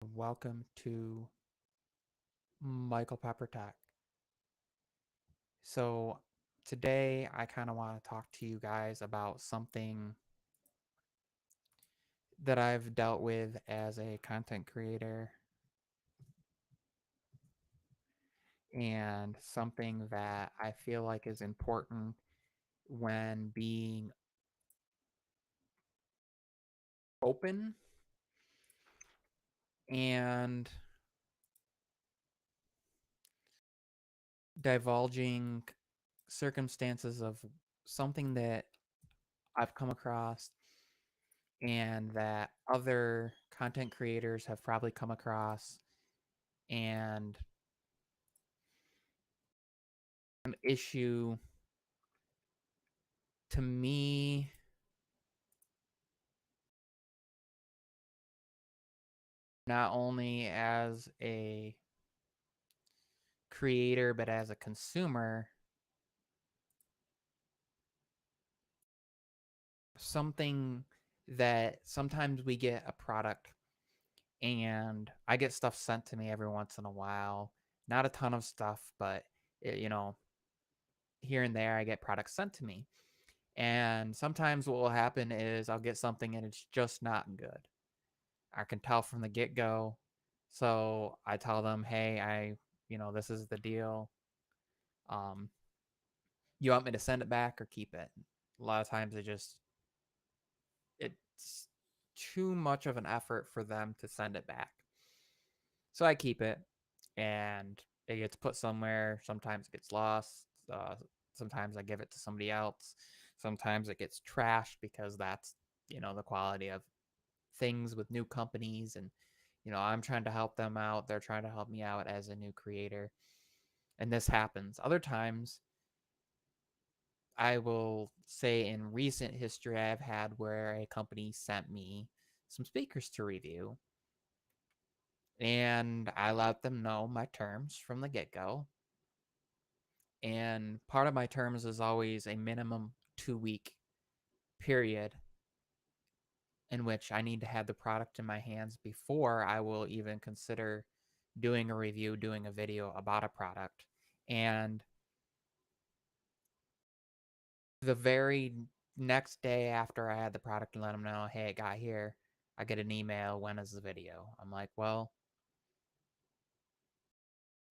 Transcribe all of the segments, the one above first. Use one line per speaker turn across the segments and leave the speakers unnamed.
Welcome to Michael Pepper Tech. So, today I kind of want to talk to you guys about something that I've dealt with as a content creator and something that I feel like is important when being open and divulging circumstances of something that I've come across and that other content creators have probably come across, and an issue to me, not only as a creator but as a consumer, something that sometimes we get a product and I get stuff sent to me every once in a while. Not a ton of stuff, but here and there I get products sent to me. And sometimes what will happen is I'll get something and it's just not good. I can tell from the get-go. So I tell them, hey, this is the deal. Um, you want me to send it back or keep it? A lot of times it's too much of an effort for them to send it back. So I keep it and it gets put somewhere. Sometimes it gets lost. Sometimes I give it to somebody else. Sometimes it gets trashed because that's, the quality of things with new companies. And, I'm trying to help them out. They're trying to help me out as a new creator. And this happens. Other times, I will say in recent history, I've had where a company sent me some speakers to review, and I let them know my terms from the get go. And part of my terms is always a minimum 2-week period in which I need to have the product in my hands before I will even consider doing a review, doing a video about a product. And the very next day after I had the product and let them know, hey, it got here, I get an email, when is the video? I'm like, well,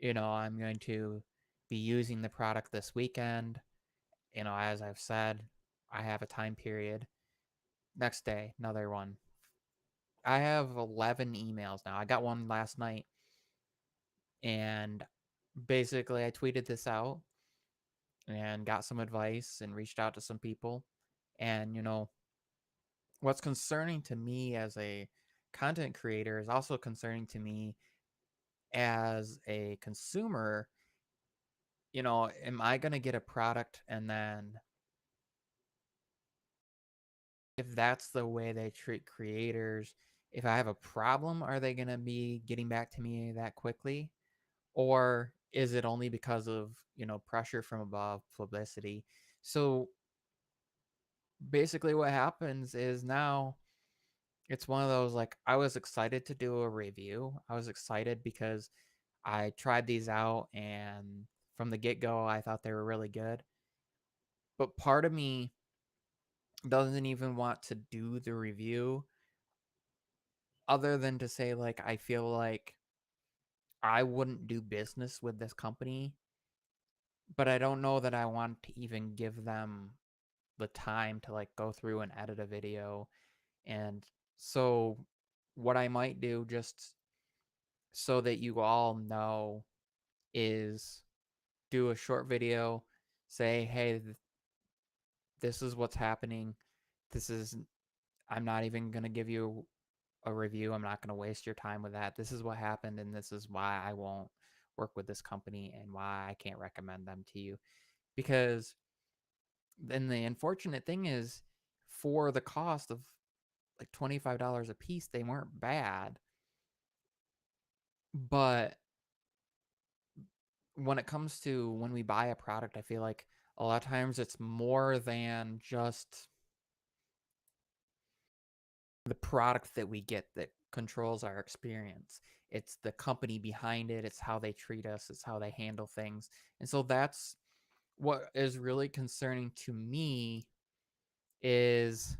I'm going to be using the product this weekend. As I've said, I have a time period. Next day, another one. I have 11 emails now. I got one last night, and basically I tweeted this out and got some advice and reached out to some people. And, what's concerning to me as a content creator is also concerning to me as a consumer. Am I going to get a product and then if that's the way they treat creators, if I have a problem, are they going to be getting back to me that quickly? Or is it only because of, pressure from above, publicity? So basically what happens is now it's one of those, like, I was excited to do a review. I was excited because I tried these out and from the get-go I thought they were really good. But part of me doesn't even want to do the review other than to say, like, I feel like I wouldn't do business with this company, but I don't know that I want to even give them the time to, like, go through and edit a video. And so what I might do, just so that you all know, is do a short video, say, hey, this is what's happening. This is, I'm not even going to give you a review. I'm not going to waste your time with that. This is what happened, and this is why I won't work with this company and why I can't recommend them to you. Because then the unfortunate thing is, for the cost of like $25 a piece, they weren't bad. But when it comes to when we buy a product, I feel like a lot of times it's more than just the product that we get that controls our experience. It's the company behind it, it's how they treat us, it's how they handle things. And so that's what is really concerning to me is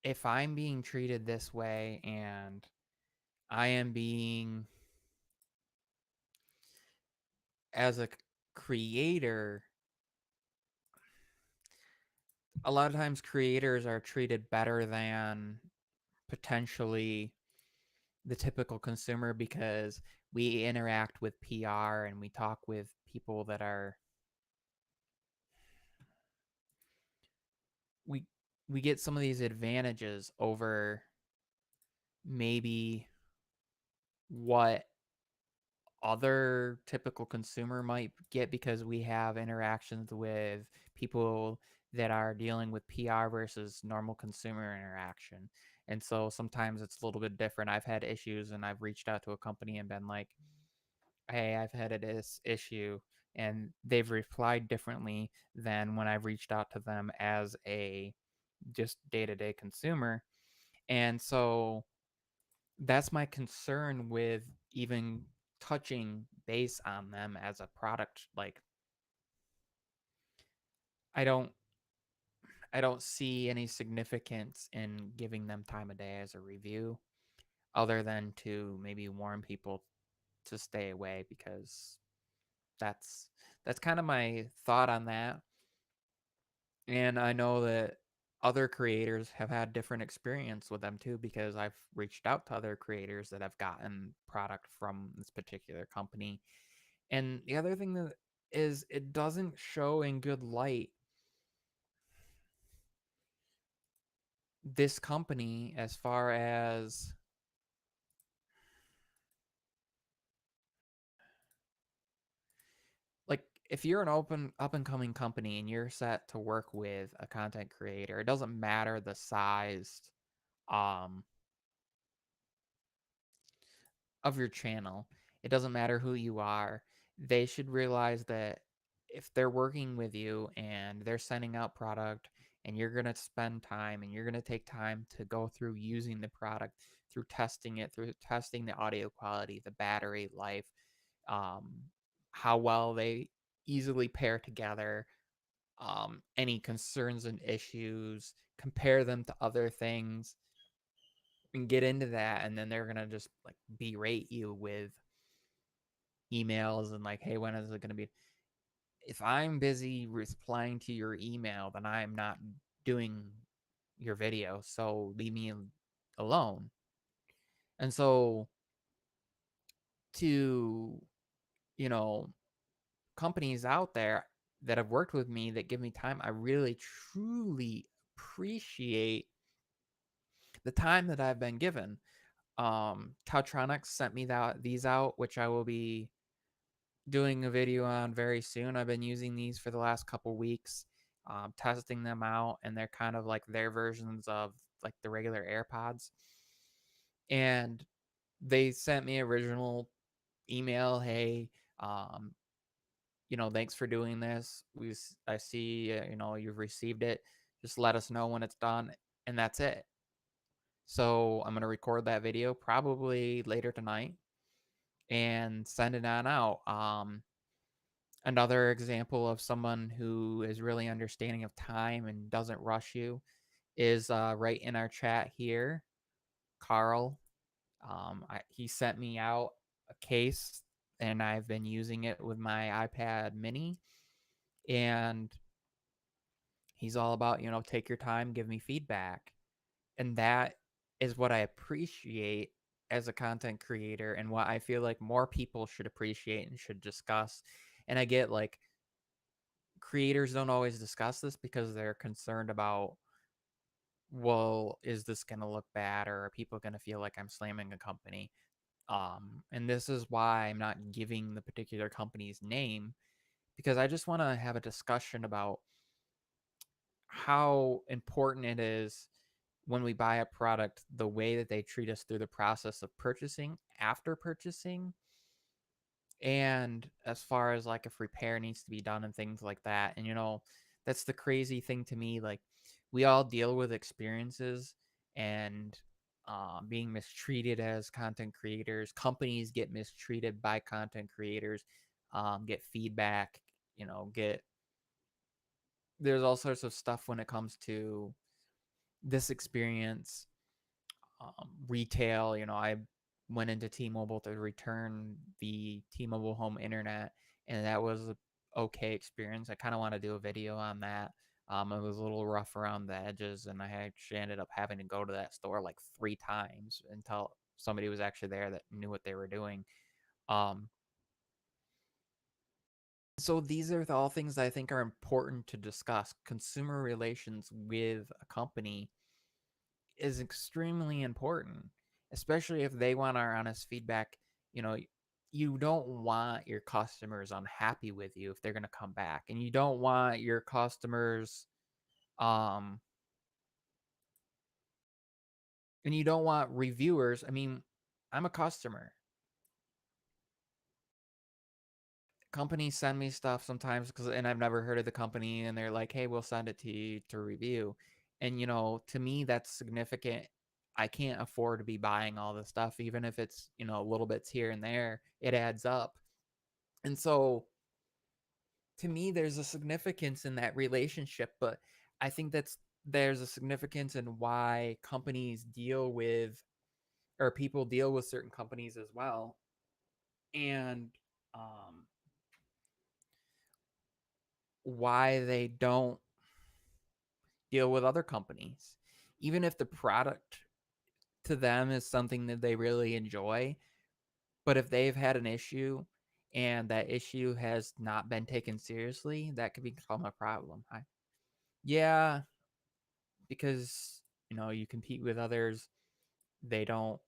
if I'm being treated this way and I am being, as a creator, a lot of times creators are treated better than potentially the typical consumer because we interact with PR and we talk with people that are we we get some of these advantages over maybe what other typical consumer might get because we have interactions with people that are dealing with PR versus normal consumer interaction. And so sometimes it's a little bit different. I've had issues and I've reached out to a company and been like, hey, I've had this issue. And they've replied differently than when I've reached out to them as a just day to day consumer. And so that's my concern with even touching base on them as a product. Like I don't I don't see any significance in giving them time of day as a review other than to maybe warn people to stay away because that's that's kind of my thought on that. And I know that other creators have had different experience with them too because I've reached out to other creators that have gotten product from this particular company. And the other thing that is it doesn't show in good light this company as far as like if you're an open up and coming company and you're set to work with a content creator, it doesn't matter the size um of your channel. It doesn't matter who you are. They should realize that if they're working with you and they're sending out product and you're going to spend time and you're going to take time to go through using the product, through testing it, through testing the audio quality, the battery life, um, how well they easily pair together, any concerns and issues, compare them to other things, and get into that. And then they're going to just like berate you with emails and like, hey, when is it going to be? If I'm busy replying to your email, then I'm not doing your video. So leave me alone. And so to, you know, companies out there that have worked with me that give me time, I really truly appreciate the time that I've been given. Caltronics sent me these out, which I will be doing a video on very soon. I've been using these for the last couple weeks, testing them out, and they're kind of like their versions of like the regular AirPods. And they sent me original email, hey, um, thanks for doing this. I see, you've received it. Just let us know when it's done, and that's it. So I'm gonna record that video probably later tonight and send it on out. Another example of someone who is really understanding of time and doesn't rush you is right in our chat here, Carl. He sent me out a case, and I've been using it with my iPad Mini. And he's all about, take your time, give me feedback. And that is what I appreciate as a content creator and what I feel like more people should appreciate and should discuss. And I get like creators don't always discuss this because they're concerned about, well, is this going to look bad or are people going to feel like I'm slamming a company? And this is why I'm not giving the particular company's name because I just want to have a discussion about how important it is when we buy a product, the way that they treat us through the process of purchasing, after purchasing, and as far as like if repair needs to be done and things like that. And that's the crazy thing to me. Like we all deal with experiences, and being mistreated as content creators. Companies get mistreated by content creators, get feedback, get there's all sorts of stuff when it comes to this experience. Retail, I went into T-Mobile to return the T-Mobile home internet, and that was a okay experience. I kind of want to do a video on that. It was a little rough around the edges, and I actually ended up having to go to that store like 3 times until somebody was actually there that knew what they were doing. Um, so these are all things that I think are important to discuss. Consumer relations with a company is extremely important, especially if they want our honest feedback. You know, you don't want your customers unhappy with you if they're going to come back, and you don't want your customers, um, and you don't want reviewers. I mean, I'm a customer. Companies send me stuff sometimes and I've never heard of the company, and they're like, "Hey, we'll send it to you to review." And to me that's significant. I can't afford to be buying all this stuff, even if it's, little bits here and there. It adds up. And so to me there's a significance in that relationship, but I think there's a significance in why companies deal with, or people deal with certain companies as well. And um why they don't deal with other companies. Even if the product to them is something that they really enjoy, but if they've had an issue and that issue has not been taken seriously, that could become a problem. Yeah, because you compete with others, they don't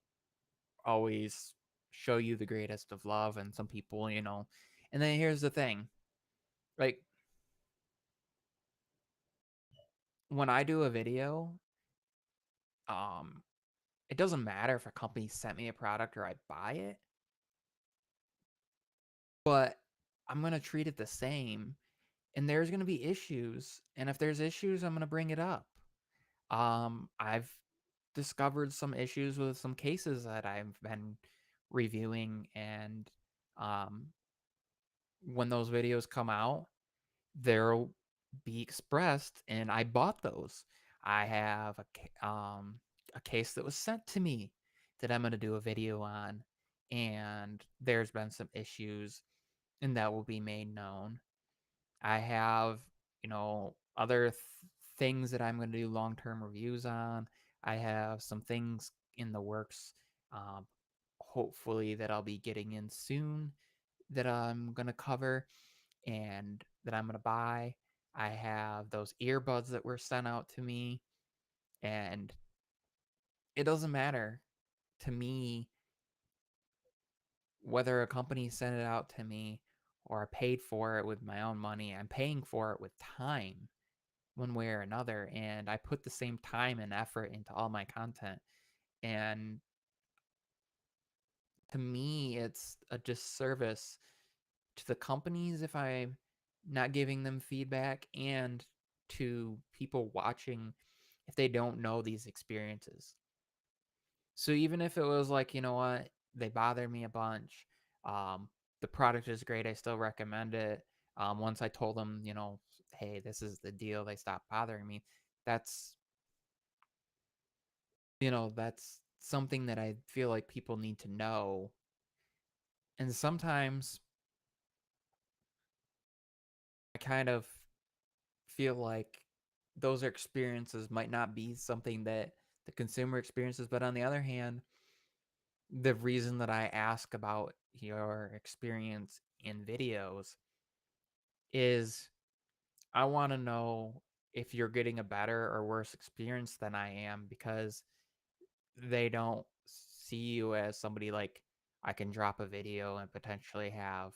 always show you the greatest of love, and some people, and then here's the thing, like when I do a video, um it doesn't matter if a company sent me a product or I buy it, but I'm going to treat it the same. And there's going to be issues. And if there's issues, I'm going to bring it up. I've discovered some issues with some cases that I've been reviewing. And um, when those videos come out, they'll be expressed. And I bought those. I have a case that was sent to me that I'm going to do a video on. And there's been some issues, and that will be made known. I have, other things that I'm going to do long-term reviews on. I have some things in the works, um, hopefully that I'll be getting in soon, that I'm going to cover and that I'm going to buy. I have those earbuds that were sent out to me, and it doesn't matter to me whether a company sent it out to me or I paid for it with my own money. I'm paying for it with time one way or another, and I put the same time and effort into all my content. And to me, it's a disservice to the companies if I'm not giving them feedback, and to people watching if they don't know these experiences. So even if it was like, what, they bother me a bunch, um, the product is great, I still recommend it. Once I told them, hey, this is the deal, they stopped bothering me. That's that's something that I feel like people need to know. And sometimes I kind of feel like those experiences might not be something that the consumer experiences, but on the other hand, the reason that I ask about your experience in videos is I want to know if you're getting a better or worse experience than I am, because they don't see you as somebody like, I can drop a video and potentially have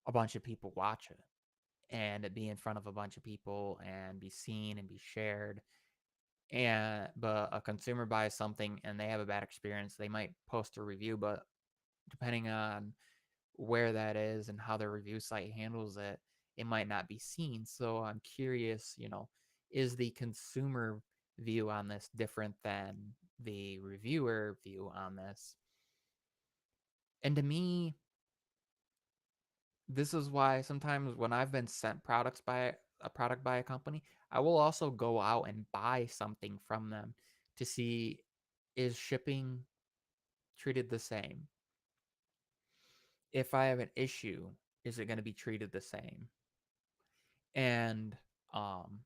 a bunch of people watch it and it be in front of a bunch of people and be seen and be shared. And but a consumer buys something and they have a bad experience, they might post a review, but depending on where that is and how the review site handles it, it might not be seen. So I'm curious, is the consumer view on this different than the reviewer view on this. And to me, this is why sometimes when I've been sent products by a product by a company, I will also go out and buy something from them to see, is shipping treated the same? If I have an issue, is it going to be treated the same? And um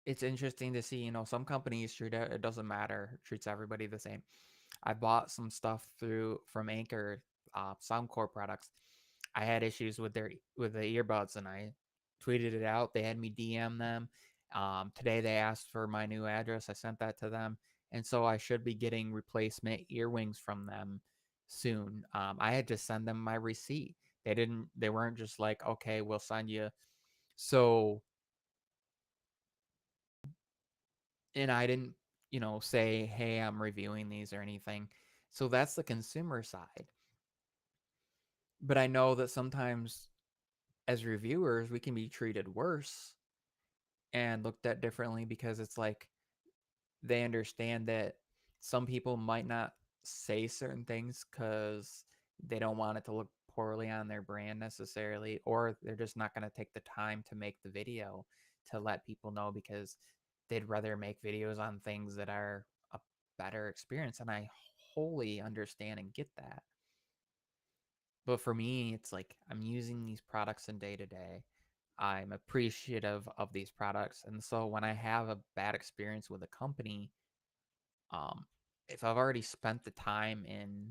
it's interesting to see, some companies treat it doesn't matter, treats everybody the same. I bought some stuff through from Anchor, Soundcore products. I had issues with the earbuds, and I tweeted it out. They had me DM them. Today they asked for my new address. I sent that to them, and so I should be getting replacement earwings from them soon. I had to send them my receipt. They weren't just like, okay, we'll send you. So, and I didn't, say, hey, I'm reviewing these or anything. So that's the consumer side. But I know that sometimes as reviewers, we can be treated worse and looked at differently because it's like they understand that some people might not say certain things because they don't want it to look poorly on their brand necessarily, or they're just not going to take the time to make the video to let people know because they'd rather make videos on things that are a better experience. And I wholly understand and get that. But for me, it's like I'm using these products in day to day. I'm appreciative of these products. And so when I have a bad experience with a company, um, if I've already spent the time in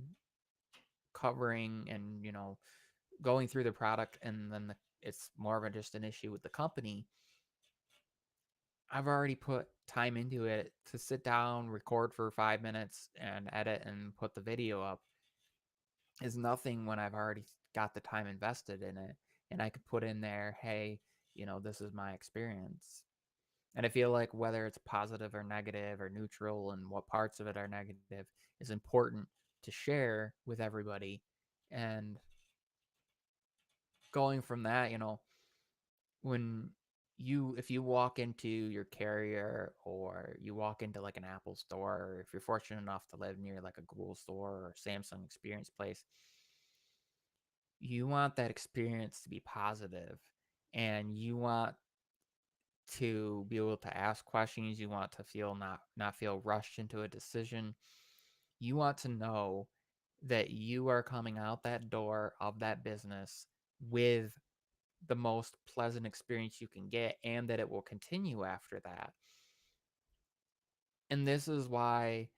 covering and, going through the product, and then it's more of just an issue with the company, I've already put time into it to sit down, record for 5 minutes, and edit and put the video up is nothing when I've already got the time invested in it, and I could put in there, hey, this is my experience. And I feel like whether it's positive or negative or neutral and what parts of it are negative is important to share with everybody. And going from that, when if you walk into your carrier, or you walk into like an Apple store, or if you're fortunate enough to live near like a Google store or Samsung experience place, you want that experience to be positive, and you want to be able to ask questions. You want to feel not feel rushed into a decision. You want to know that you are coming out that door of that business with the most pleasant experience you can get, and that it will continue after that. And this is why,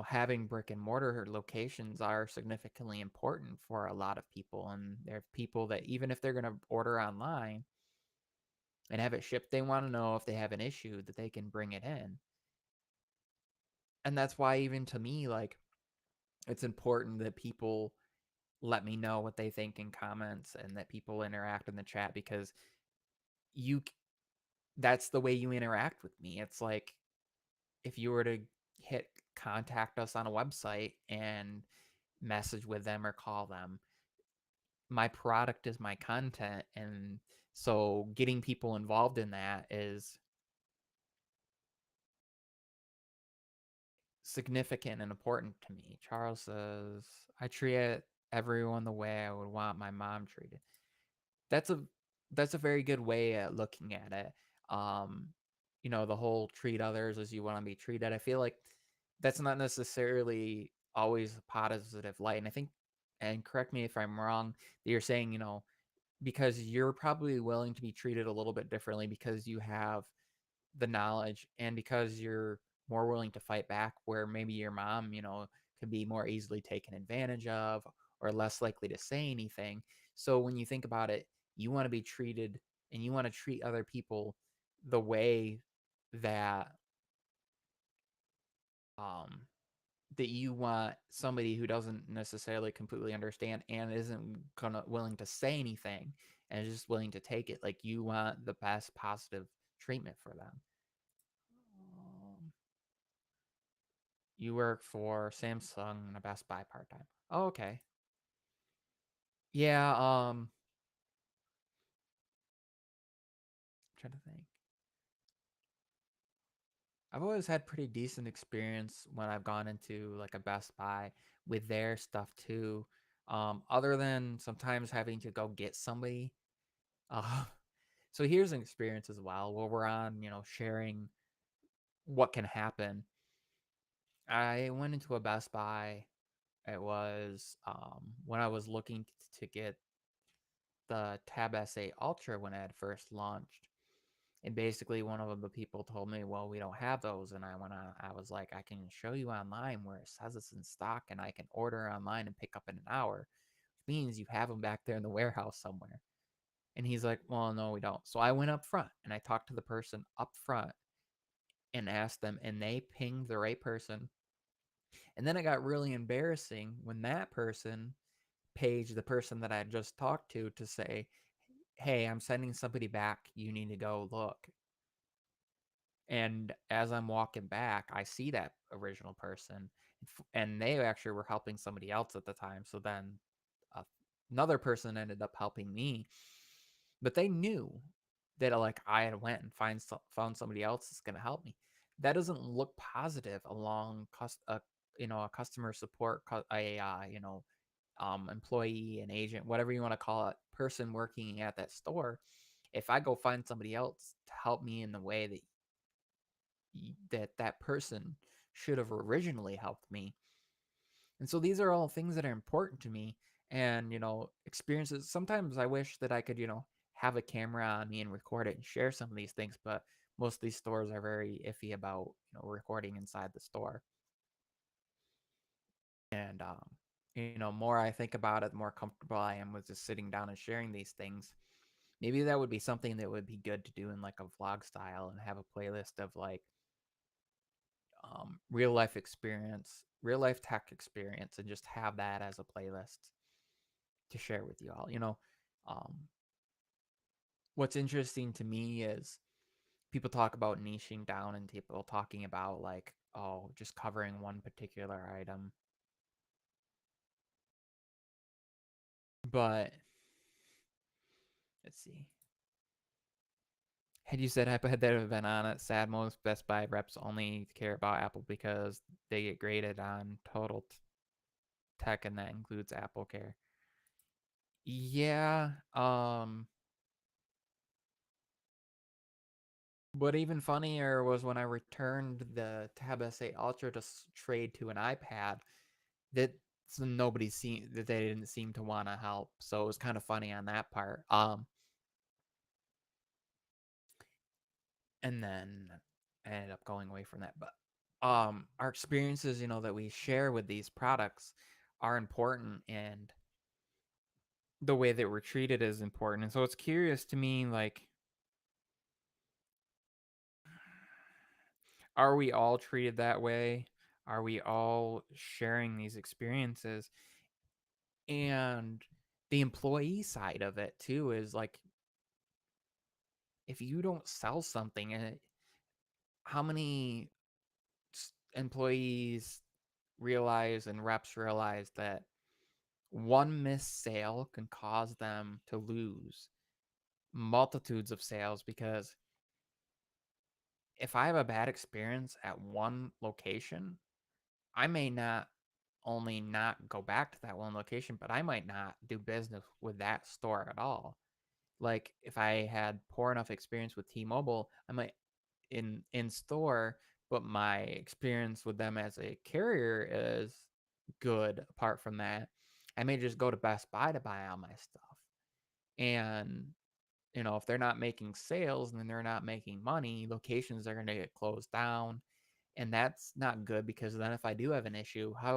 having brick and mortar locations are significantly important for a lot of people. And there are people that, even if they're going to order online and have it shipped, they want to know if they have an issue that they can bring it in. And that's why, even to me, like, it's important that people let me know what they think in comments, and that people interact in the chat, because you that's the way you interact with me. It's like if you were to hit contact us on a website and message with them or call them, my product is my content. And so getting people involved in that is significant and important to me. Charles says, I treat everyone the way I would want my mom treated. That's a that's a very good way at looking at it. Um, the whole treat others as you want to be treated. I feel like that's not necessarily always a positive light. And I think, and correct me if I'm wrong, that you're saying, because you're probably willing to be treated a little bit differently because you have the knowledge, and because you're more willing to fight back, where maybe your mom, could be more easily taken advantage of, or less likely to say anything. So when you think about it, you want to be treated, and you want to treat other people the way that um that you want somebody who doesn't necessarily completely understand and isn't gonna willing to say anything, and is just willing to take it. Like, you want the best positive treatment for them. You work for Samsung and a Best Buy part time. Oh, okay. Yeah, I'm trying to think. I've always had pretty decent experience when I've gone into like a Best Buy with their stuff too. Other than sometimes having to go get somebody. Uh, so here's an experience as well where we're on, sharing what can happen. I went into a Best Buy. It was when I was looking to get the Tab S8 Ultra when it had first launched. And basically, one of the people told me, "Well, we don't have those." And I went on. I was like, "I can show you online where it says it's in stock, and I can order online and pick up in an hour, which means you have them back there in the warehouse somewhere." And he's like, "Well, no, we don't." So I went up front and I talked to the person up front and asked them, and they pinged the right person. And then it got really embarrassing when that person paged the person that I had just talked to say, "Hey, I'm sending somebody back. You need to go look." And as I'm walking back, I see that original person, and they actually were helping somebody else at the time. So then uh, another person ended up helping me, but they knew that like I had went and found somebody else that's going to help me. That doesn't look positive along a customer support, employee, an agent, whatever you want to call it, person working at that store. If I go find somebody else to help me in the way that person should have originally helped me. And so these are all things that are important to me, and experiences. Sometimes I wish that I could have a camera on me and record it and share some of these things, but most of these stores are very iffy about recording inside the store. And more I think about it, the more comfortable I am with just sitting down and sharing these things. Maybe that would be something that would be good to do in like a vlog style and have a playlist of like real life experience, real life tech experience, and just have that as a playlist to share with you all. Um, what's interesting to me is people talk about niching down and people talking about like, oh, just covering one particular item. But let's see. Had you said had that have been on it, sad most Best Buy reps only care about Apple because they get graded on total tech, and that includes Apple Care. Yeah. What even funnier was when I returned the Tab S8 Ultra to trade to an iPad that nobody seemed that they didn't seem to want to help. So it was kind of funny on that part. And then I ended up going away from that. But our experiences, that we share with these products are important, and the way that we're treated is important. And so it's curious to me, like, are we all treated that way? Are we all sharing these experiences? And the employee side of it too is like, if you don't sell something, and how many employees realize and reps realize that one missed sale can cause them to lose multitudes of sales, because if I have a bad experience at one location, I may not only not go back to that one location, but I might not do business with that store at all. Like if I had poor enough experience with T-Mobile, I might in store, but my experience with them as a carrier is good. Apart from that, I may just go to Best Buy to buy all my stuff. And if they're not making sales and then they're not making money, locations are going to get closed down, and that's not good, because then if I do have an issue, how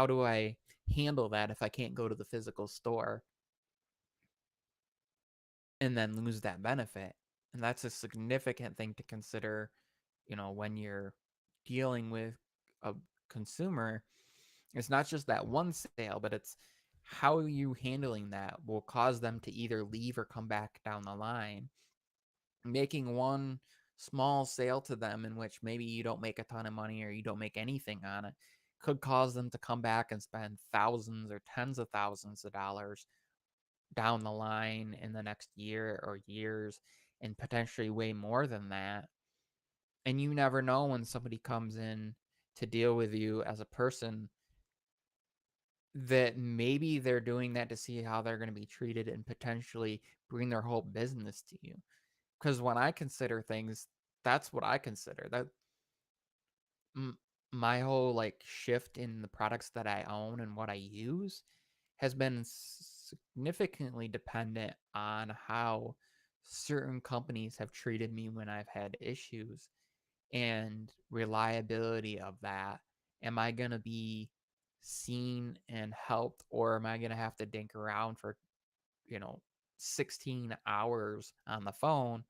do I handle that if I can't go to the physical store and then lose that benefit? And that's a significant thing to consider, when you're dealing with a consumer. It's not just that one sale, but it's how you handling that will cause them to either leave or come back down the line. Making one small sale to them in which maybe you don't make a ton of money or you don't make anything on it could cause them to come back and spend thousands or tens of thousands of dollars down the line in the next year or years, and potentially way more than that. And you never know when somebody comes in to deal with you as a person that maybe they're doing that to see how they're going to be treated and potentially bring their whole business to you. Because when I consider things, that's what I consider. That m- my whole like shift in the products that I own and what I use has been significantly dependent on how certain companies have treated me when I've had issues and reliability of that. Am I going to be seen and helped, or am I going to have to dink around for, you know, 16 hours on the phone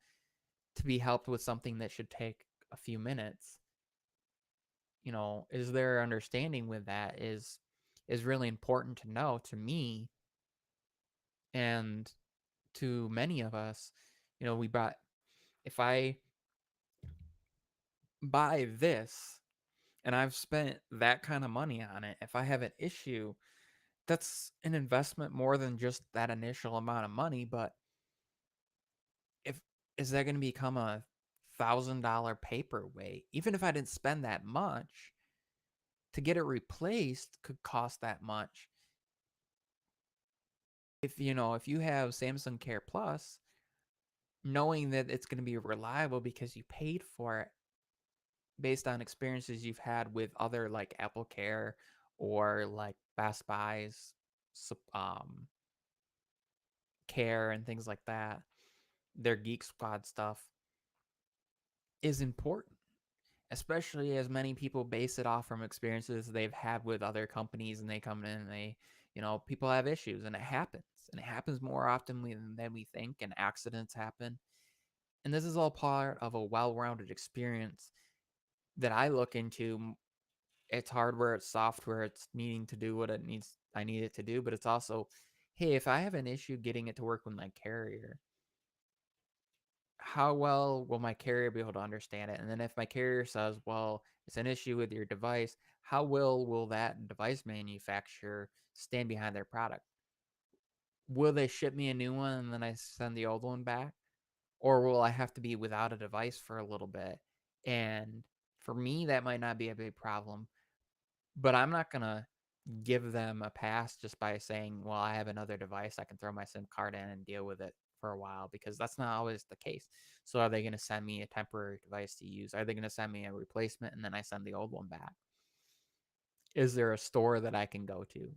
to be helped with something that should take a few minutes? Is there understanding with that is really important to know to me and to many of us. We bought If I buy this and I've spent that kind of money on it, if I have an issue, that's an investment more than just that initial amount of money. But if is that going to become a $1,000 paperweight? Even if I didn't spend that much, to get it replaced could cost that much. If you have Samsung Care Plus, knowing that it's going to be reliable because you paid for it based on experiences you've had with other like Apple Care or like Best Buy's um, Care and things like that, their Geek Squad stuff is important, especially as many people base it off from experiences they've had with other companies, and they come in and people have issues, and it happens more often than we think, and accidents happen. And this is all part of a well-rounded experience that I look into. It's hardware, it's software, it's needing to do what I need it to do, but it's also, hey, if I have an issue getting it to work with my carrier, how well will my carrier be able to understand it? And then if my carrier says, well, it's an issue with your device, how well will that device manufacturer stand behind their product? Will they ship me a new one and then I send the old one back? Or will I have to be without a device for a little bit? And for me, that might not be a big problem, but I'm not going to give them a pass just by saying, well, I have another device. I can throw my SIM card in and deal with it for a while, because that's not always the case. So are they going to send me a temporary device to use? Are they going to send me a replacement and then I send the old one back? Is there a store that I can go to?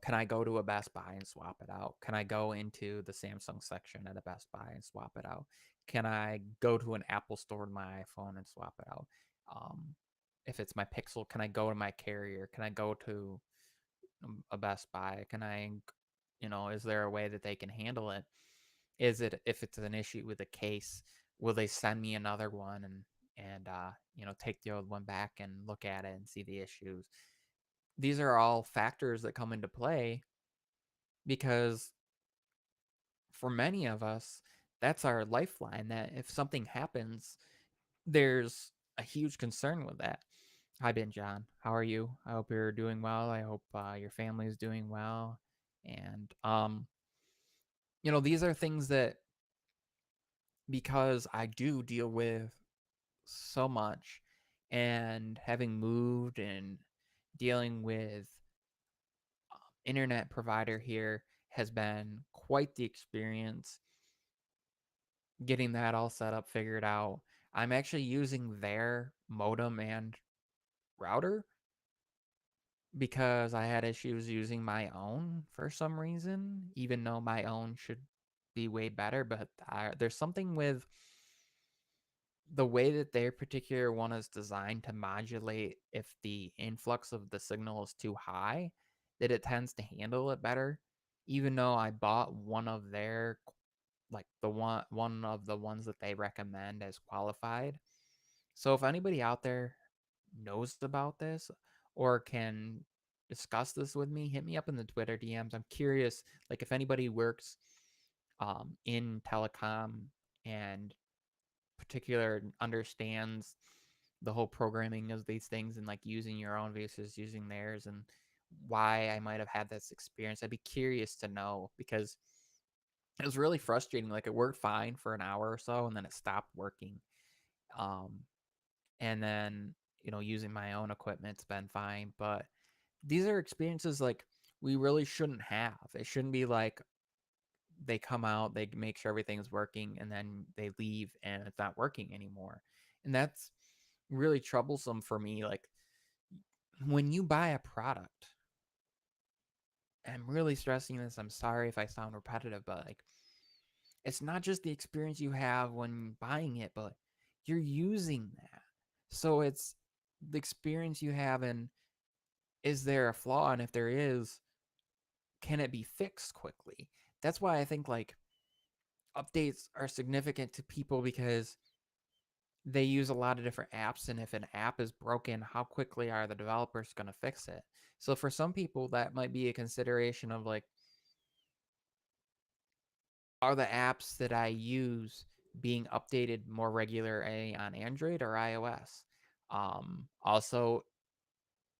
Can I go to a Best Buy and swap it out? Can I go into the Samsung section at a Best Buy and swap it out? Can I go to an Apple store in my iPhone and swap it out? Um, if it's my Pixel, can I go to my carrier? Can I go to a Best Buy? Is there a way that they can handle it? If it's an issue with a case, will they send me another one and take the old one back and look at it and see the issues? These are all factors that come into play, because for many of us, that's our lifeline. That if something happens, there's a huge concern with that. Hi, Ben John. How are you? I hope you're doing well. I hope your family is doing well. And these are things that, because I do deal with so much, and having moved and dealing with internet provider here has been quite the experience, getting that all set up, figured out. I'm actually using their modem and router because I had issues using my own for some reason, even though my own should be way better. But there's something with the way that their particular one is designed to modulate if the influx of the signal is too high, that it tends to handle it better. Even though I bought one of their, like the one of the ones that they recommend as qualified. So if anybody out there knows about this or can discuss this with me, hit me up in the Twitter DMs. I'm curious, like if anybody works in telecom and particular understands the whole programming of these things, and like using your own versus using theirs, and why I might have had this experience. I'd be curious to know, because it was really frustrating. Like it worked fine for an hour or so and then it stopped working. And then, using my own equipment's been fine. But these are experiences like we really shouldn't have. It shouldn't be like they come out, they make sure everything's working, and then they leave and it's not working anymore. And that's really troublesome for me. Like when you buy a product, I'm really stressing this. I'm sorry if I sound repetitive, but like it's not just the experience you have when buying it, but you're using that. So it's the experience you have, and is there a flaw? And if there is, can it be fixed quickly? That's why I think like updates are significant to people because they use a lot of different apps. And if an app is broken, how quickly are the developers going to fix it? So for some people, that might be a consideration of like, are the apps that I use being updated more regularly on Android or iOS? Also,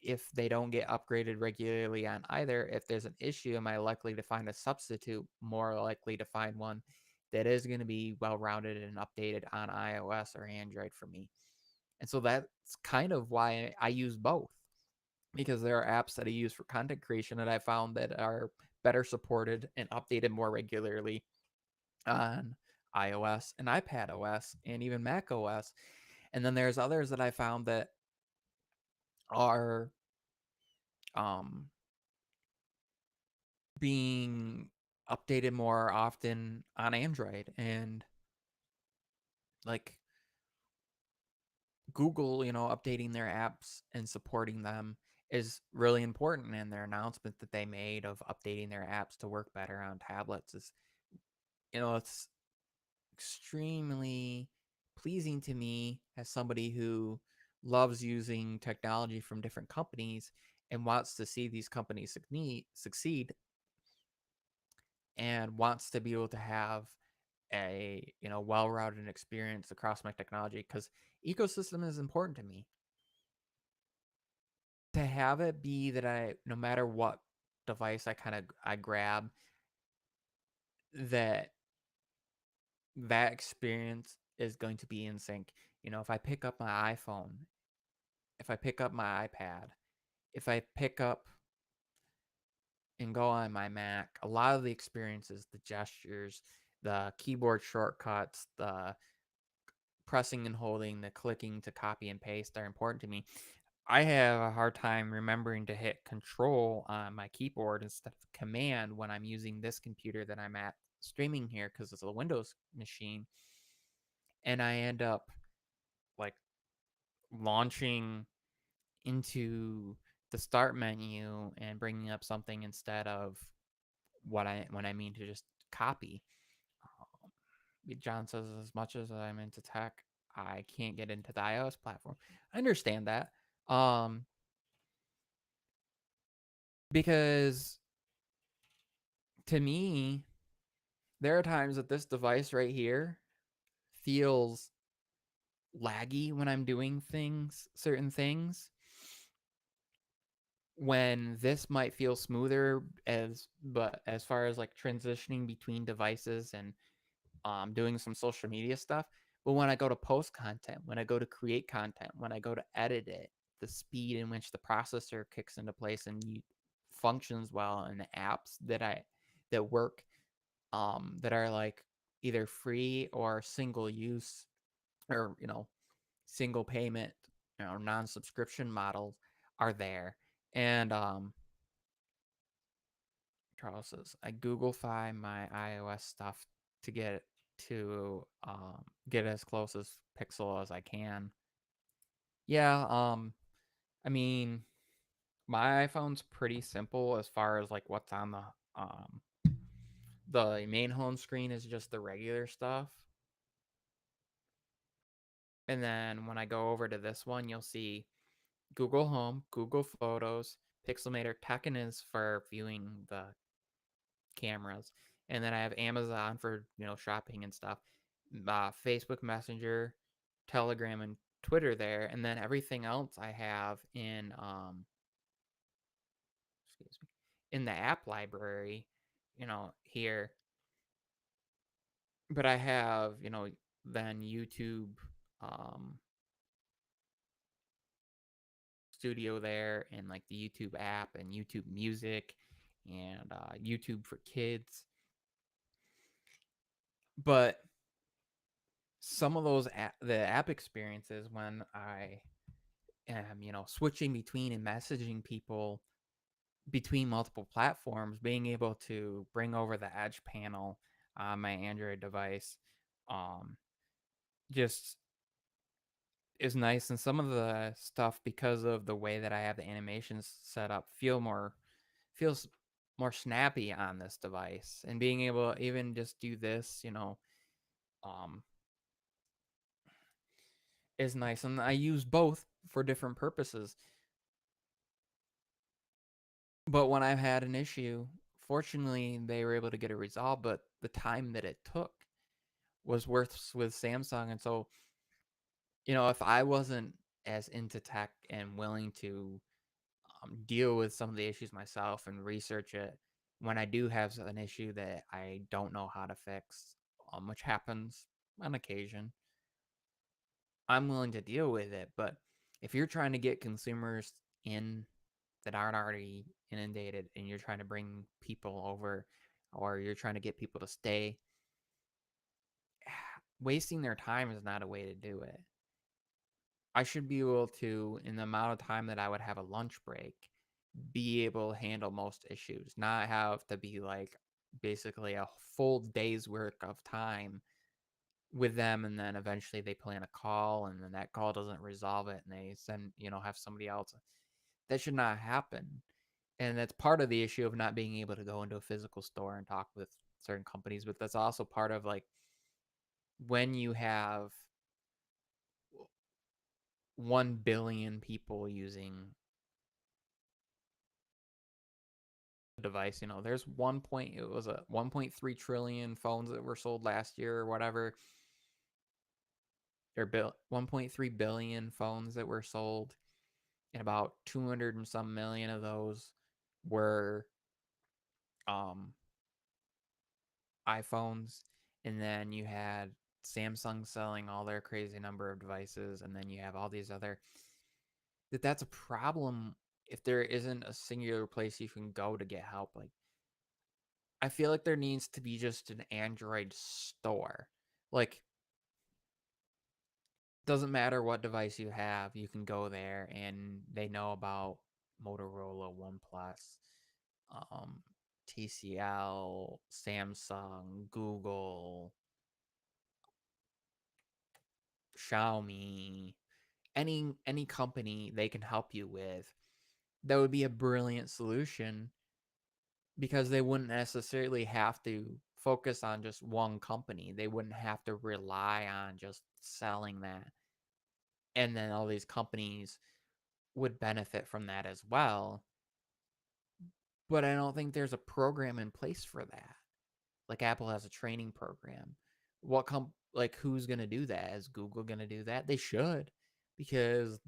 if they don't get upgraded regularly on either, if there's an issue, am I likely to find a substitute? More likely to find one that is going to be well rounded and updated on iOS or Android for me. And so that's kind of why I use both, because there are apps that I use for content creation that I found that are better supported and updated more regularly on iOS and iPad OS and even Mac OS. And then there's others that I found that are um, being updated more often on Android. And like Google, updating their apps and supporting them is really important. And their announcement that they made of updating their apps to work better on tablets is, it's extremely pleasing to me as somebody who loves using technology from different companies and wants to see these companies succeed and wants to be able to have a well-rounded experience across my technology, because ecosystem is important to me. To have it be that I, no matter what device I grab, that experience is going to be in sync. If I pick up my iPhone, if I pick up my iPad, if I pick up and go on my Mac, a lot of the experiences, the gestures, the keyboard shortcuts, the pressing and holding, the clicking to copy and paste are important to me. I have a hard time remembering to hit control on my keyboard instead of command when I'm using this computer that I'm at streaming here, because it's a Windows machine. And I end up like launching into the start menu and bringing up something instead of when I mean to just copy. Um, John says, as much as I'm into tech, I can't get into the iOS platform. I understand that. Because to me, there are times that this device right here feels laggy when I'm doing certain things, when this might feel smoother, but as far as like transitioning between devices and doing some social media stuff. But when I go to post content, when I go to create content, when I go to edit it, the speed in which the processor kicks into place and functions well, and the apps that work, that are like either free or single use, or single payment, non-subscription models are there. And Charles says, I Googlefy my iOS stuff to get as close as Pixel as I can. Yeah, I mean, my iPhone's pretty simple as far as like what's on the main home screen is just the regular stuff. And then when I go over to this one, you'll see Google Home, Google Photos, Pixelmator. Tekken is for viewing the cameras, and then I have Amazon for shopping and stuff, Facebook Messenger, Telegram, and Twitter there, and then everything else I have in excuse me, in the app library, here. But I have then YouTube, um, studio there, and like the YouTube app and YouTube Music and YouTube for Kids. But some of the app experiences when I am, switching between and messaging people between multiple platforms, being able to bring over the Edge panel on my Android device, um, just is nice. And some of the stuff, because of the way that I have the animations set up, feels more snappy on this device. And being able to even just do this, um, is nice. And I use both for different purposes. But when I've had an issue, fortunately, they were able to get it resolved. But the time that it took was worth with Samsung. And so, if I wasn't as into tech and willing to deal with some of the issues myself and research it when I do have an issue that I don't know how to fix, which happens on occasion, I'm willing to deal with it. But if you're trying to get consumers in that aren't already inundated and you're trying to bring people over or you're trying to get people to stay, wasting their time is not a way to do it. I should be able to, in the amount of time that I would have a lunch break, be able to handle most issues, not have to be like basically a full day's work of time with them, and then eventually they plan a call and then that call doesn't resolve it and they send, have somebody else. That should not happen. And that's part of the issue of not being able to go into a physical store and talk with certain companies, but that's also part of like when you have 1 billion people using a device, there's it was a 1.3 trillion phones that were sold last year or whatever. There 1.3 billion phones that were sold, and about 200 and some million of those were um iPhones. And then you had Samsung selling all their crazy number of devices, and then you have all these other that's a problem if there isn't a singular place you can go to get help. Like, I feel like there needs to be just an Android store. Like, doesn't matter what device you have, you can go there and they know about Motorola, OnePlus, um, TCL, Samsung, Google, Xiaomi, any company they can help you with. That would be a brilliant solution because they wouldn't necessarily have to focus on just one company. They wouldn't have to rely on just selling that. And then all these companies would benefit from that as well. But I don't think there's a program in place for that. Like Apple has a training program. Like who's going to do that? Is Google going to do that? They should, because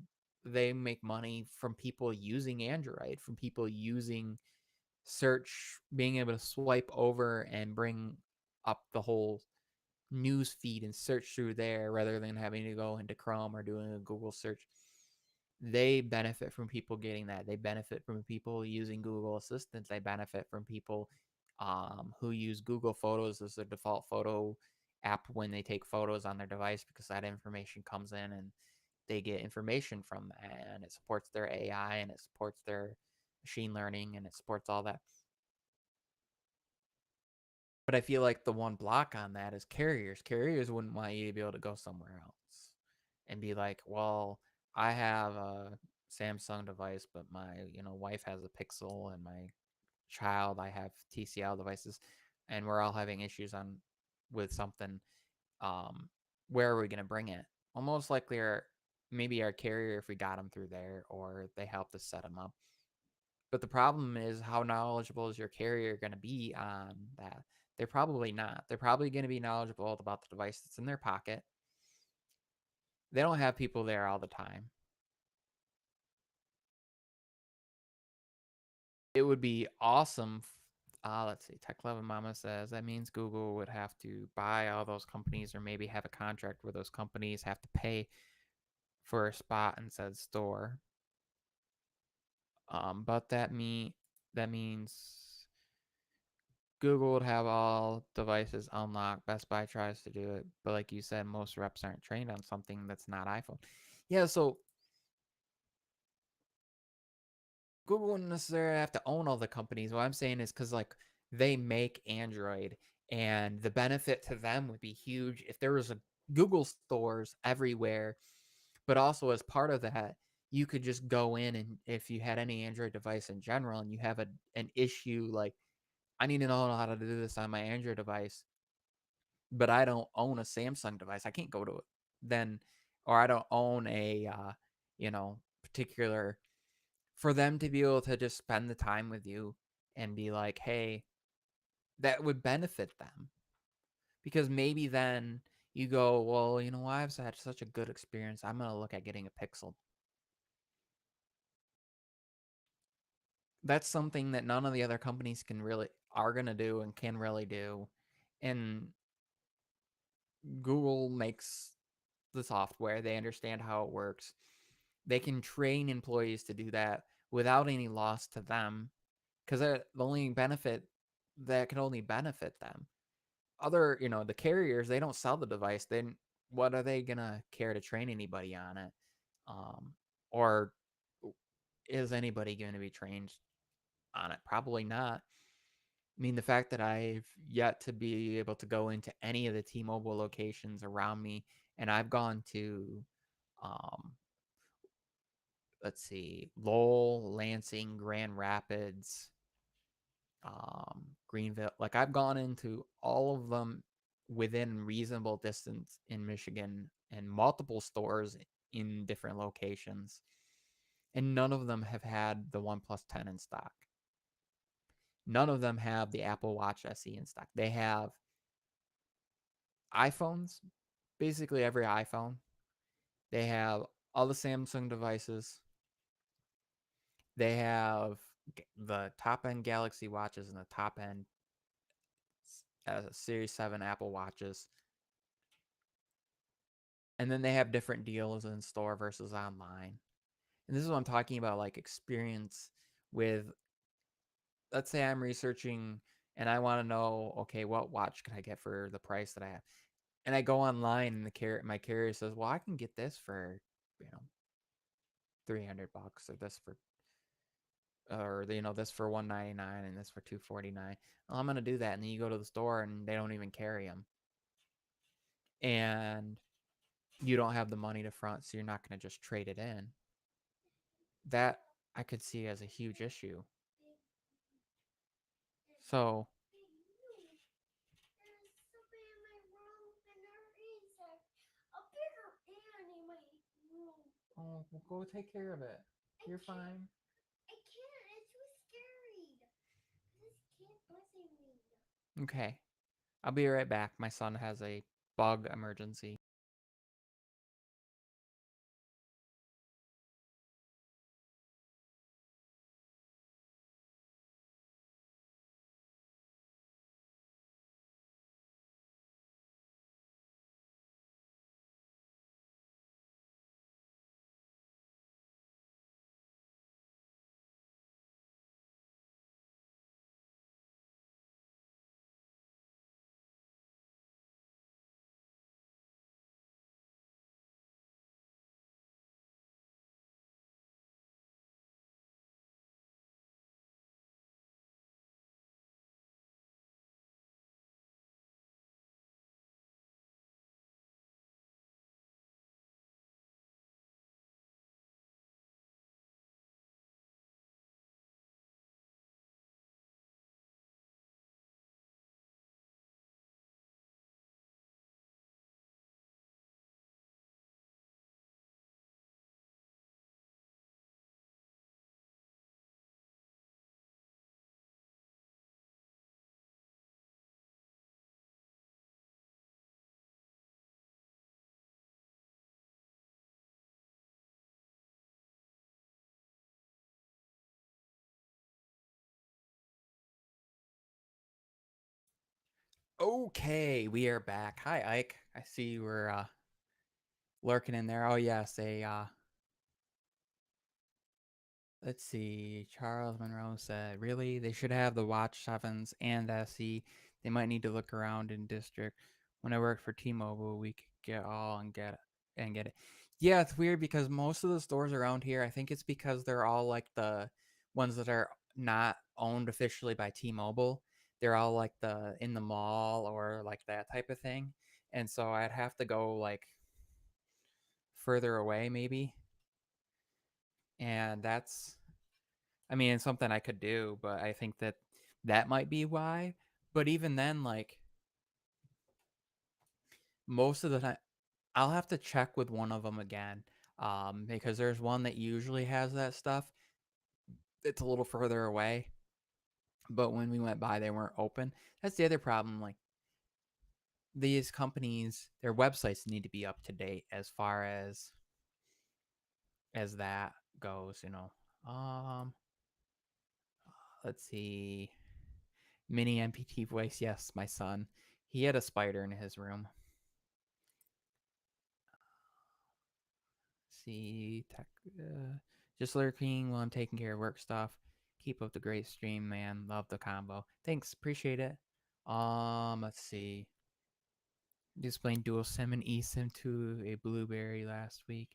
they make money from people using Android, from people using search, being able to swipe over and bring up the whole news feed and search through there rather than having to go into Chrome or doing a Google search. They benefit from people getting that. They benefit from people using Google Assistant. They benefit from people who use Google Photos as their default photo app when they take photos on their device, because that information comes in and they get information from that, and it supports their AI and it supports their machine learning and it supports all that. But I feel like the one block on that is carriers. Carriers wouldn't want you to be able to go somewhere else and be like, well, I have a Samsung device, but my, wife has a Pixel, and my child, I have TCL devices, and we're all having issues on with something. Um, where are we going to bring it? Well, most likely maybe our carrier, if we got them through there, or they helped us set them up. But the problem is, how knowledgeable is your carrier going to be on that? They're probably not. They're probably going to be knowledgeable about the device that's in their pocket. They don't have people there all the time. It would be awesome Let's see. Tech Love and Mama says that means Google would have to buy all those companies or maybe have a contract where those companies have to pay for a spot in said store. But that means Google would have all devices unlocked. Best Buy tries to do it, but like you said, most reps aren't trained on something that's not iPhone. Yeah, so Google wouldn't necessarily have to own all the companies. What I'm saying is because like they make Android, and the benefit to them would be huge if there was a Google stores everywhere. But also as part of that, you could just go in and if you had any Android device in general and you have an issue like I need to know how to do this on my Android device, but I don't own a Samsung device. I can't go to it then, or I don't own a particular for them to be able to just spend the time with you and be like, hey, that would benefit them because maybe then you go, well, you know what? I've had such a good experience. I'm gonna look at getting a Pixel. That's something that none of the other companies can really are gonna do and can really do, and Google makes the software. They understand how it works. They can train employees to do that without any loss to them because the only benefit that can only benefit them. Other, the carriers, they don't sell the device. Then what are they gonna care to train anybody on it? Um, or is anybody going to be trained on it? Probably not. I mean, the fact that I've yet to be able to go into any of the T-Mobile locations around me, and I've gone to, um, let's see, Lowell, Lansing, Grand Rapids, Greenville. Like I've gone into all of them within reasonable distance in Michigan and multiple stores in different locations, and none of them have had the OnePlus 10 in stock. None of them have the Apple Watch SE in stock. They have iPhones, basically every iPhone. They have all the Samsung devices. They have the top end Galaxy Watches and the top end Series 7 Apple Watches. And then they have different deals in store versus online. And this is what I'm talking about, like experience with, let's say I'm researching and I want to know, okay, what watch can I get for the price that I have? And I go online and my carrier says, well, I can get this for, you know, $300 or this for this for $199 and this for $249. Well, I'm gonna do that, and then you go to the store and they don't even carry them, and you don't have the money to front, so you're not gonna just trade it in. That I could see as a huge issue. So oh, well, go take care of it. You're fine. Okay, I'll be right back. My son has a bug emergency. Okay, we are back. Hi, Ike. I see you were lurking in there. Oh yes, let's see. Charles Monroe said, "Really? They should have the Watch 7s and SE. They might need to look around in district. When I worked for T-Mobile, we could get all and get it." Yeah, it's weird because most of the stores around here, I think it's because they're all like the ones that are not owned officially by T-Mobile. They're all like the in the mall or like that type of thing. And so I'd have to go like further away maybe. And that's I mean, it's something I could do, but I think that that might be why. But even then, like most of the time, I'll have to check with one of them again, because there's one that usually has that stuff. It's a little further away, but when we went by, they weren't open. That's the other problem. Like these companies, their websites need to be up to date as far as that goes. Let's see. Mini MPT voice. Yes, my son. He had a spider in his room. See, tech, just lurking while I'm taking care of work stuff. Keep up the great stream, man. Love the combo. Thanks, appreciate it. Let's see. Displaying dual SIM and eSIM to a Blueberry last week.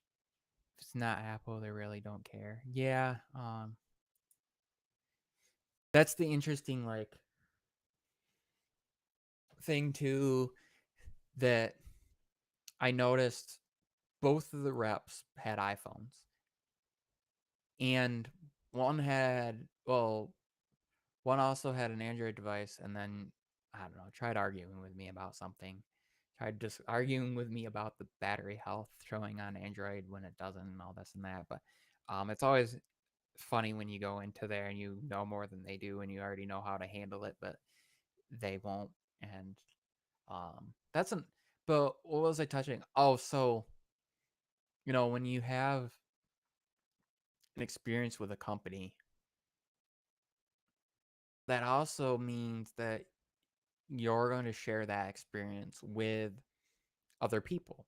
If it's not Apple, they really don't care. Yeah. That's the interesting like thing too that I noticed. Both of the reps had iPhones, and one had well one also had an Android device, and then I don't know, tried arguing with me about something. Tried just arguing with me about the battery health showing on Android when it doesn't, and all this and that. But it's always funny when you go into there and you know more than they do, and you already know how to handle it, but they won't. And that's an. But what was I touching? Oh, so when you have an experience with a company, that also means that you're going to share that experience with other people.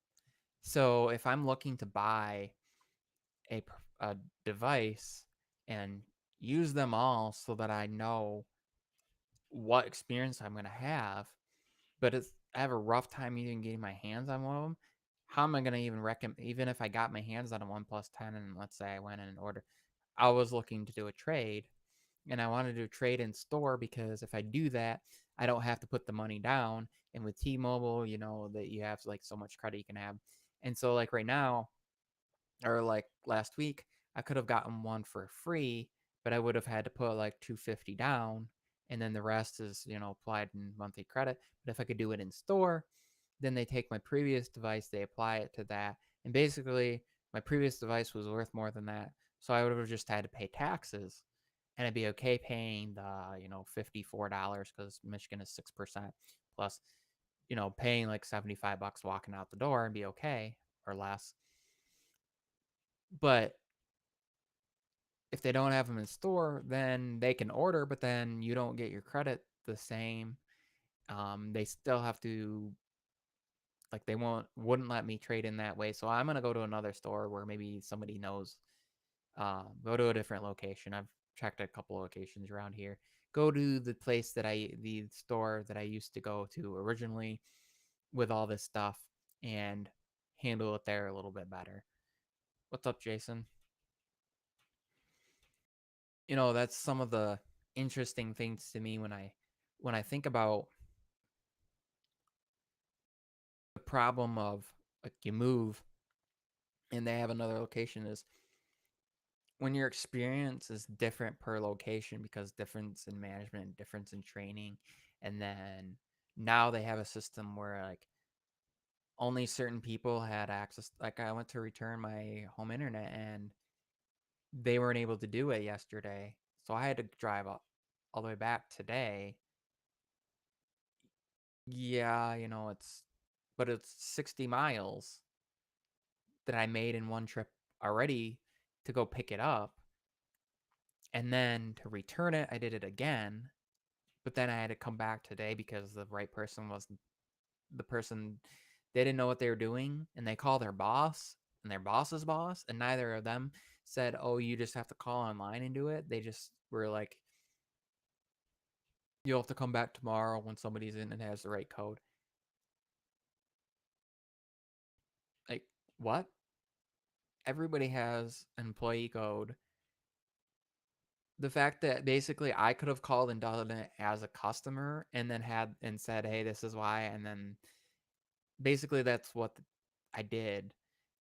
So if I'm looking to buy a device and use them all so that I know what experience I'm going to have, but I have a rough time even getting my hands on one of them, how am I going to even recommend, even if I got my hands on a OnePlus 10 and let's say I went in and ordered, I was looking to do a trade and I wanted to trade in store because if I do that, I don't have to put the money down. And with T-Mobile, you know that you have like so much credit you can have. And so like right now, or like last week, I could have gotten one for free, but I would have had to put like 250 down, and then the rest is applied in monthly credit. But if I could do it in store, then they take my previous device, they apply it to that, and basically my previous device was worth more than that, so I would have just had to pay taxes, and I'd be okay paying the $54 because Michigan is 6% plus paying like 75 bucks walking out the door and be okay or less. But if they don't have them in store, then they can order, but then you don't get your credit the same. They still have to like they wouldn't let me trade in that way. So I'm gonna go to another store where maybe somebody knows. Go to a different location. I've checked a couple locations around here. Go to the store that I used to go to originally with all this stuff and handle it there a little bit better. What's up, Jason? That's some of the interesting things to me when I think about the problem of like you move and they have another location is when your experience is different per location because difference in management, difference in training, and then now they have a system where like only certain people had access. Like I went to return my home internet and they weren't able to do it yesterday, so I had to drive all the way back today. Yeah, it's 60 miles that I made in one trip already to go pick it up. And then to return it, I did it again. But then I had to come back today because the right person was the person, they didn't know what they were doing, and they call their boss and their boss's boss, and neither of them said, "Oh, you just have to call online and do it." They just were like, "You'll have to come back tomorrow when somebody's in and has the right code." Like, what? Everybody has an employee code. The fact that basically I could have called and done it as a customer and then had and said, "Hey, this is why," and then basically that's what I did.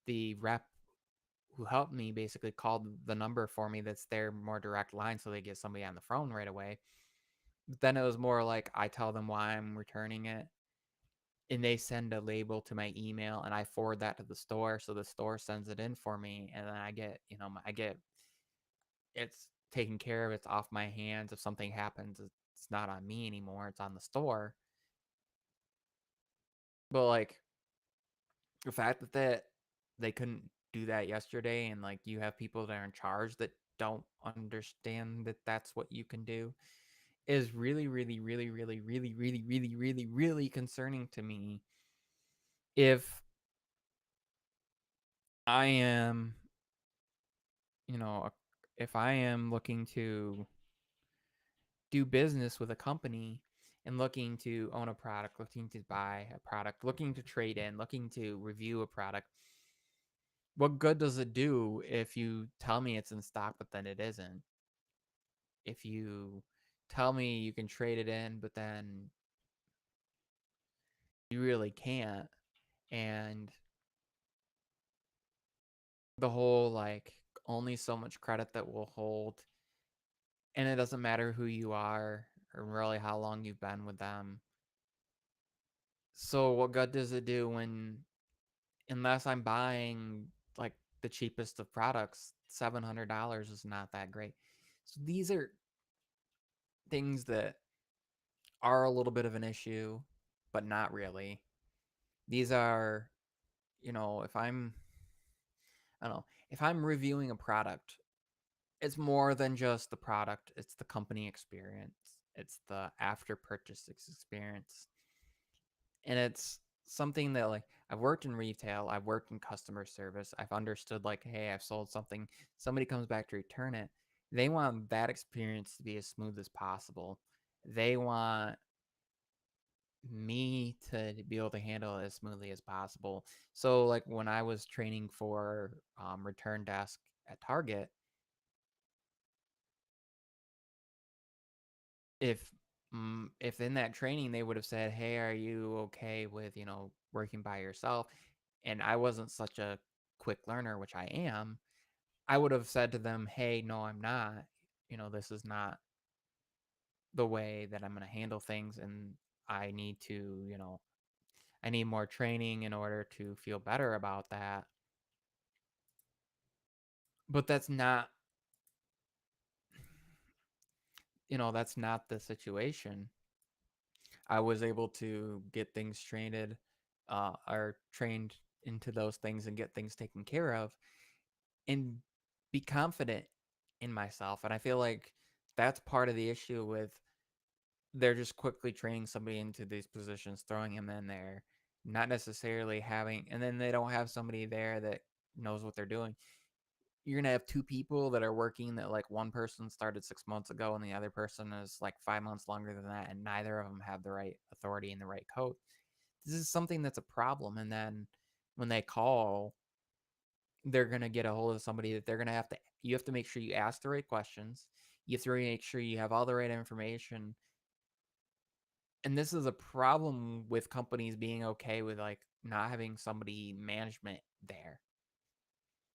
The rep who helped me basically called the number for me that's their more direct line so they get somebody on the phone right away. But then it was more like I tell them why I'm returning it and they send a label to my email and I forward that to the store so the store sends it in for me and then I get, I get it's taken care of, it's off my hands. If something happens, it's not on me anymore, it's on the store. But like the fact that they couldn't do that yesterday and like you have people that are in charge that don't understand that that's what you can do is really really really really really really really really really concerning to me. If I am, you know, if I am looking to do business with a company and looking to own a product, looking to buy a product, looking to trade in, looking to review a product, what good does it do if you tell me it's in stock but then it isn't? If you tell me you can trade it in but then you really can't, and the whole like only so much credit that will hold, and it doesn't matter who you are or really how long you've been with them. So what good does it do when, unless I'm buying like the cheapest of products, $700 is not that great. So these are things that are a little bit of an issue, but not really. These are, if I don't know, if I'm reviewing a product, it's more than just the product, it's the company experience, it's the after purchase experience. And it's something that like I've worked in retail, I've worked in customer service, I've understood like, hey, I've sold something, somebody comes back to return it. They want that experience to be as smooth as possible. They want me to be able to handle it as smoothly as possible. So like when I was training for return desk at Target, if if in that training they would have said, "Hey, are you okay with, working by yourself?" and I wasn't such a quick learner, which I am, I would have said to them, "Hey, no, I'm not. This is not the way that I'm going to handle things and I need to, I need more training in order to feel better about that." But that's not the situation. I was able to get things trained, or trained into those things and get things taken care of and be confident in myself. And I feel like that's part of the issue with, they're just quickly training somebody into these positions, throwing him in there, not necessarily having, and then they don't have somebody there that knows what they're doing. You're gonna have two people that are working that like one person started 6 months ago and the other person is like 5 months longer than that, and neither of them have the right authority and the right code. This is something that's a problem. And then when they call, they're gonna get a hold of somebody that they're gonna have to. You have to make sure you ask the right questions. You have to make sure you have all the right information. And this is a problem with companies being okay with like not having somebody management there.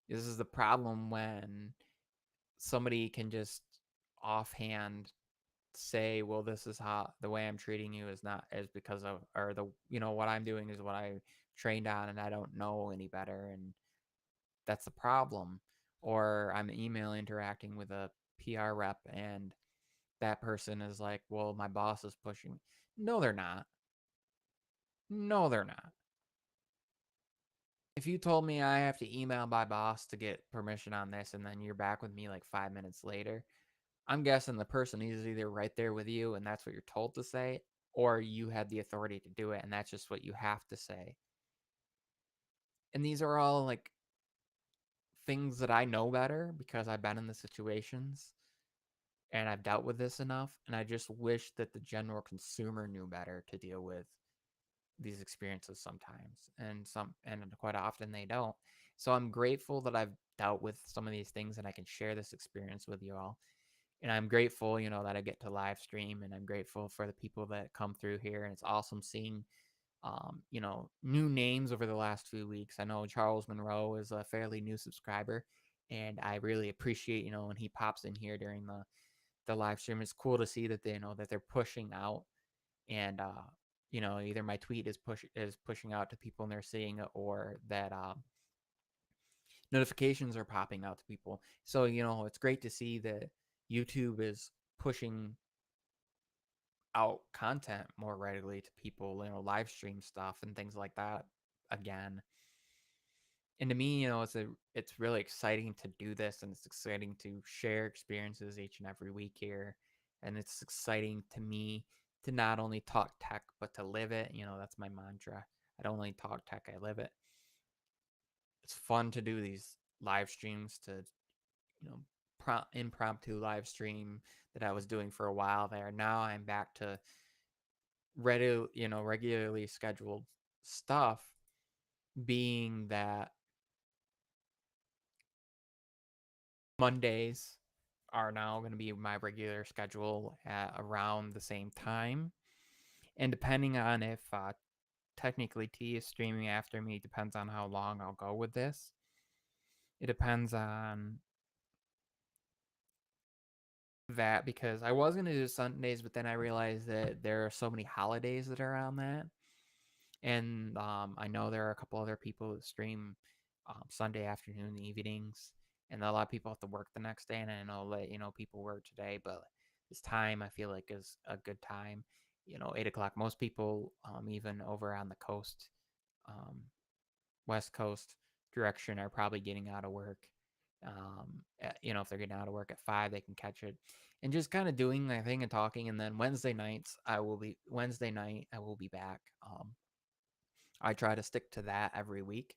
This is the problem when somebody can just offhand say, well, this is how the way I'm treating you is not is because of, or the, what I'm doing is what I trained on and I don't know any better, and that's the problem. Or I'm email interacting with a PR rep and that person is like, well, my boss is pushing me. No, they're not. No, they're not. If you told me I have to email my boss to get permission on this and then you're back with me like 5 minutes later, I'm guessing the person is either right there with you and that's what you're told to say, or you had the authority to do it and that's just what you have to say. And these are all like things that I know better because I've been in the situations and I've dealt with this enough. And I just wish that the general consumer knew better to deal with these experiences sometimes. And quite often they don't. So I'm grateful that I've dealt with some of these things and I can share this experience with you all. And I'm grateful, that I get to live stream, and I'm grateful for the people that come through here. And it's awesome seeing, new names over the last few weeks. I know Charles Monroe is a fairly new subscriber, and I really appreciate, when he pops in here during the live stream. It's cool to see that they know that they're pushing out, and either my tweet is pushing out to people and they're seeing it, or that notifications are popping out to people. So it's great to see that YouTube is pushing out content more readily to people, live stream stuff and things like that again. And to me, it's really exciting to do this, and it's exciting to share experiences each and every week here. And it's exciting to me to not only talk tech but to live it. That's my mantra. I don't only talk tech, I live it. It's fun to do these live streams, to impromptu live stream that I was doing for a while there. Now I'm back to regularly scheduled stuff, being that Mondays are now going to be my regular schedule at around the same time. And depending on if technically T is streaming after me, depends on how long I'll go with this. It depends on that, because I was going to do Sundays, but then I realized that there are so many holidays that are around that. And I know there are a couple other people that stream Sunday afternoon evenings, and a lot of people have to work the next day. And I know that people work today, but this time I feel like is a good time. 8 o'clock. Most people, even over on the coast, um, West Coast direction, are probably getting out of work. If they're getting out of work at 5, they can catch it, and just kind of doing my thing and talking. And then Wednesday night I will be back. I try to stick to that every week,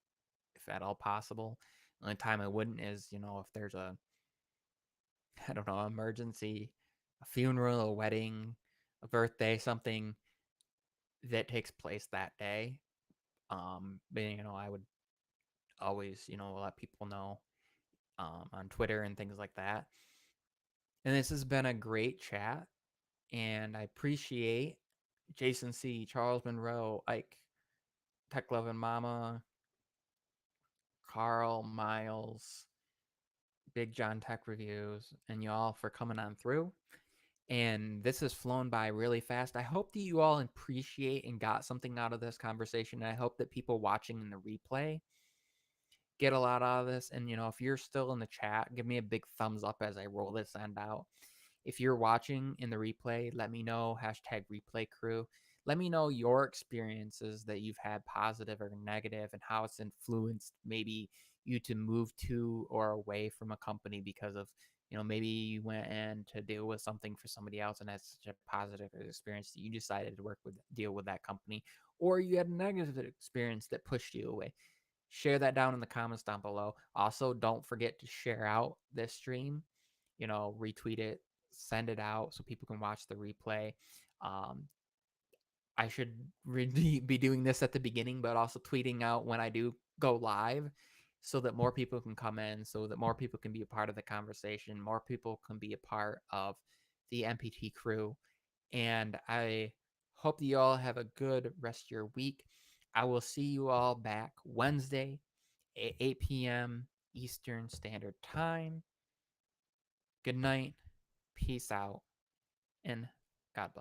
if at all possible. The only time I wouldn't is, if there's I don't know, emergency, a funeral, a wedding, a birthday, something that takes place that day. But, I would always, let people know on Twitter and things like that. And this has been a great chat, and I appreciate Jason C., Charles Monroe, Ike, Tech Lovin' Mama, Carl, Miles, Big John Tech Reviews, and y'all for coming on through. And this has flown by really fast. I hope that you all appreciate and got something out of this conversation. And I hope that people watching in the replay get a lot out of this. And, if you're still in the chat, give me a big thumbs up as I roll this end out. If you're watching in the replay, let me know, #ReplayCrew. Let me know your experiences that you've had, positive or negative, and how it's influenced maybe you to move to or away from a company because of, maybe you went in to deal with something for somebody else and that's such a positive experience that you decided to deal with that company, or you had a negative experience that pushed you away. Share that down in the comments down below. Also, don't forget to share out this stream, retweet it, send it out so people can watch the replay. Um, I should really be doing this at the beginning, but also tweeting out when I do go live so that more people can come in, so that more people can be a part of the conversation, more people can be a part of the MPT crew. And I hope that you all have a good rest of your week. I will see you all back Wednesday at 8 p.m. Eastern Standard Time. Good night, peace out, and God bless.